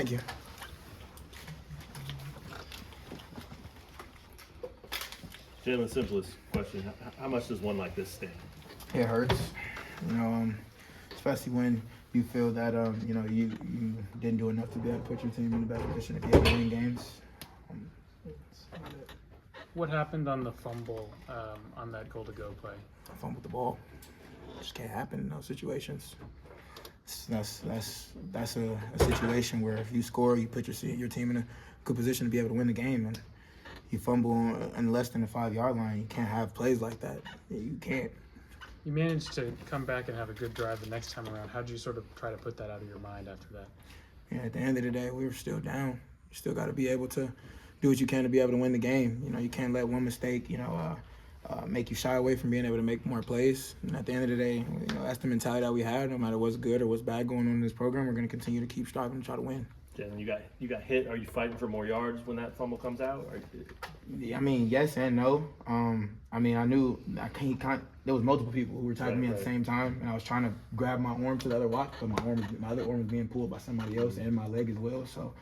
Thank you. Jalon, simplest question. How much does one like this sting? It hurts, especially when you feel that, you didn't do enough to be able to put your team in a better position to be able to win games. What happened on the fumble on that goal-to-go play? I fumbled the ball. It just can't happen in those situations. That's a situation where if you score, you put your team in a good position to be able to win the game. And you fumble on less than the 5-yard line, you can't have plays like that. You can't. You managed to come back and have a good drive the next time around. How did you sort of try to put that out of your mind after that? Yeah, at the end of the day, we were still down. You still got to be able to do what you can to be able to win the game. You can't let one mistake, make you shy away from being able to make more plays. And at the end of the day, that's the mentality that we have. No matter what's good or what's bad going on in this program, we're going to continue to keep striving to try to win. Jalon, you got hit. Are you fighting for more yards when that fumble comes out? I mean, yes and no. I knew there was multiple people who were tagging me at the same time, and I was trying to grab my arm to the other watch, but my other arm was being pulled by somebody else and my leg as well. So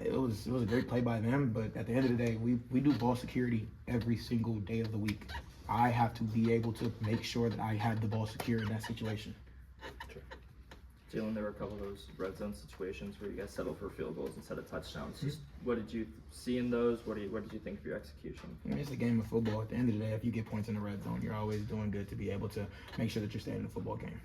it was a great play by them. But at the end of the day, we do ball security every single day of the week. I have to be able to make sure that I had the ball secure in that situation. Sure. Jalon, there were a couple of those red zone situations where you guys settled for field goals instead of touchdowns. Just what did you see in those? What did you think of your execution? It's a game of football. At the end of the day, if you get points in the red zone, you're always doing good to be able to make sure that you're staying in the football game.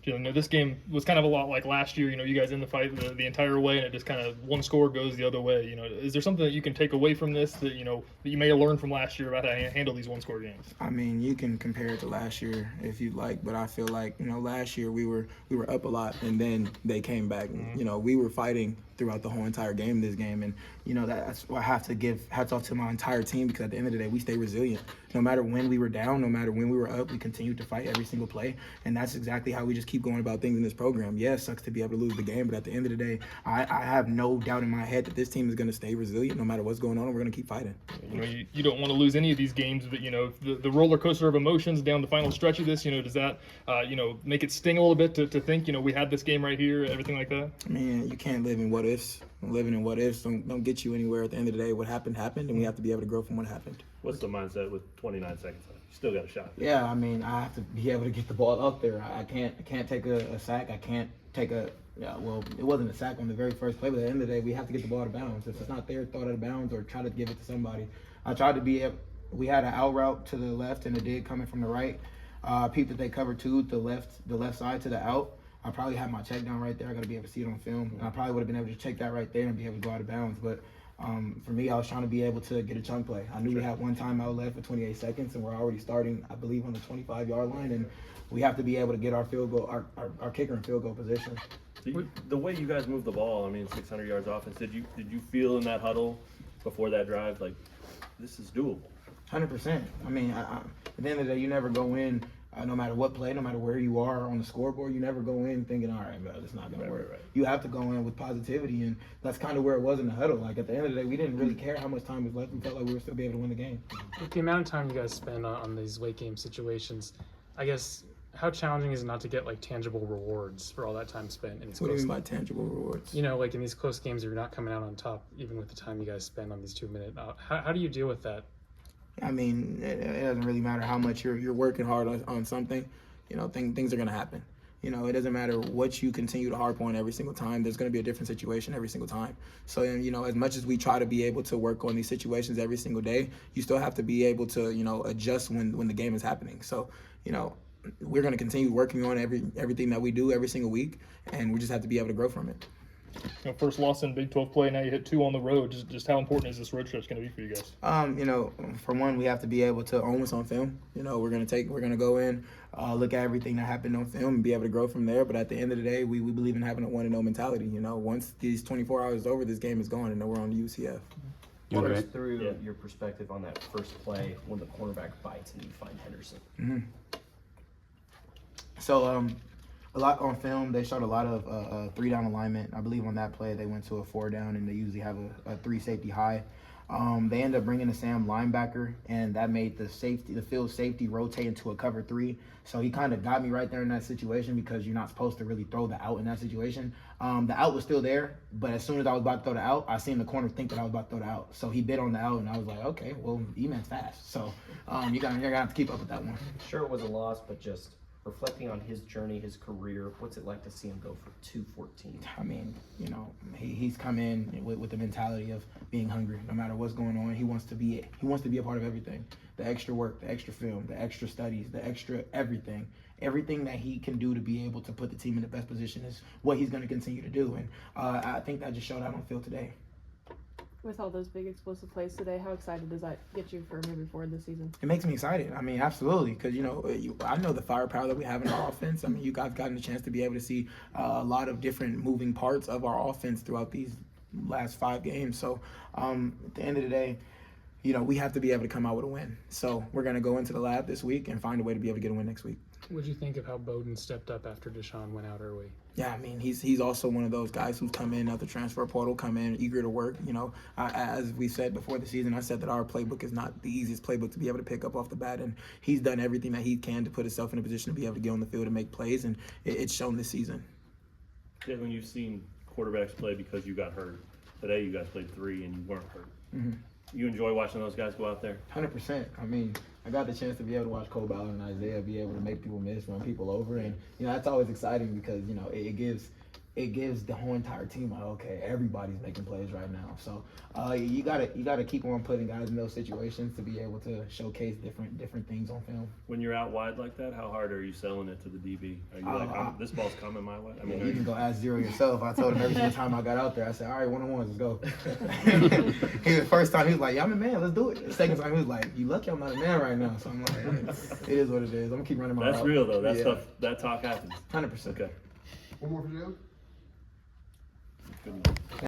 Jalon, this game was kind of a lot like last year. You guys in the fight the entire way, and it just kind of one score goes the other way. Is there something that you can take away from this that that you may have learned from last year about how to handle these one-score games? I mean, you can compare it to last year if you'd like, but I feel like last year we were up a lot, and then they came back. Mm-hmm. We were fighting throughout the whole entire game this game, and that's why I have to give hats off to my entire team, because at the end of the day, we stay resilient. No matter when we were down, no matter when we were up, we continued to fight every single play, and that's exactly how we just keep going about things in this program. Yeah, it sucks to be able to lose the game, but at the end of the day, I have no doubt in my head that this team is going to stay resilient no matter what's going on, and we're going to keep fighting. You don't want to lose any of these games, but the roller coaster of emotions down the final stretch of this, does that make it sting a little bit to think we had this game right here, everything like that? I mean, you can't live in what ifs. Living in what ifs don't get you anywhere. At the end of the day, what happened, and we have to be able to grow from what happened. What's the mindset with 29 seconds left? You still got a shot. Yeah, I mean, I have to be able to get the ball up there. I can't take a sack. I can't take it wasn't a sack on the very first play, but at the end of the day, we have to get the ball out of bounds. If it's not there, throw it out of bounds or try to give it to somebody. I tried to we had an out route to the left and a dig coming from the right. Peep that they covered two, the left side to the out. I probably had my check down right there. I got to be able to see it on film. And I probably would have been able to check that right there and be able to go out of bounds. But for me, I was trying to be able to get a chunk play. I knew we had one timeout left for 28 seconds, and we're already starting, I believe, on the 25-yard line. And we have to be able to get our field goal, our kicker in field goal position. The way you guys move the ball, 600 yards offense, did you feel in that huddle before that drive, like, this is doable? 100%. I mean, at the end of the day, you never go in, no matter what play, no matter where you are on the scoreboard, you never go in thinking, all right, bro, it's not going to work. Right. You have to go in with positivity, and that's kind of where it was in the huddle. Like, at the end of the day, we didn't really care how much time was left. We felt like we were still be able to win the game. With the amount of time you guys spend on these late game situations, I guess, how challenging is it not to get tangible rewards for all that time spent in these What do you mean by tangible rewards? Like in these close games, you're not coming out on top, even with the time you guys spend on these 2-minute. How do you deal with that? I mean, it doesn't really matter how much you're working hard on something. Things are going to happen. It doesn't matter what you continue to harp on every single time. There's going to be a different situation every single time. So, as much as we try to be able to work on these situations every single day, you still have to be able to, adjust when the game is happening. So, we're going to continue working on everything that we do every single week, and we just have to be able to grow from it. First loss in Big 12 play, now you hit 2 on the road. Just how important is this road stretch going to be for you guys? For one, we have to be able to own what's on film. We're going to go in, look at everything that happened on film and be able to grow from there. But at the end of the day, we believe in having a 1-0 mentality. Once these 24 hours is over, this game is gone, and then we're on the UCF. Walk us through your perspective on that first play when the cornerback bites and you find Henderson. Mm-hmm. So, a lot on film, they showed a lot of 3-down alignment. I believe on that play, they went to a 4-down, and they usually have a 3 safety high. They ended up bringing a Sam linebacker, and that made the field safety rotate into a cover 3. So he kind of got me right there in that situation because you're not supposed to really throw the out in that situation. The out was still there, but as soon as I was about to throw the out, I seen the corner think that I was about to throw the out. So he bid on the out, and I was like, okay, well, E-man's fast. So you're gonna have to keep up with that one. Sure, it was a loss, but just reflecting on his journey, his career, what's it like to see him go for 214? I mean, you know, he's come in with the mentality of being hungry. No matter what's going on, he wants to be a part of everything. The extra work, the extra film, the extra studies, the extra everything. Everything that he can do to be able to put the team in the best position is what he's going to continue to do. And I think that just showed out on the field today. With all those big explosive plays today, how excited does that get you for moving forward this season? It makes me excited. I mean, absolutely, because I know the firepower that we have in our offense. I mean, you guys gotten a chance to be able to see a lot of different moving parts of our offense throughout these last 5 games. So at the end of the day, we have to be able to come out with a win. So we're going to go into the lab this week and find a way to be able to get a win next week. What'd you think of how Bowden stepped up after Deshaun went out early? Yeah, I mean, he's also one of those guys who's come in out the transfer portal, come in eager to work. As we said before the season, I said that our playbook is not the easiest playbook to be able to pick up off the bat, and he's done everything that he can to put himself in a position to be able to get on the field and make plays, and it's shown this season. Yeah, when you've seen quarterbacks play because you got hurt. Today you guys played 3 and you weren't hurt. Mm-hmm. You enjoy watching those guys go out there? 100%. I mean, I got the chance to be able to watch Cole Ballard and Isaiah be able to make people miss, run people over, and that's always exciting because it gives the whole entire team like, okay, everybody's making plays right now. So you gotta keep on putting guys in those situations to be able to showcase different things on film. When you're out wide like that, how hard are you selling it to the DB? Are you like, this ball's coming my way? I mean, you can go ask Zero yourself. I told him every single time I got out there, I said, all right, 1-on-1s, let's go. The first time he was like, yeah, I'm a man, let's do it. The second time he was like, you lucky I'm not a man right now. So I'm like, it is what it is. I'm gonna keep running my route. That's real though. That stuff, that talk happens. 100%. Okay. One more for you. Good.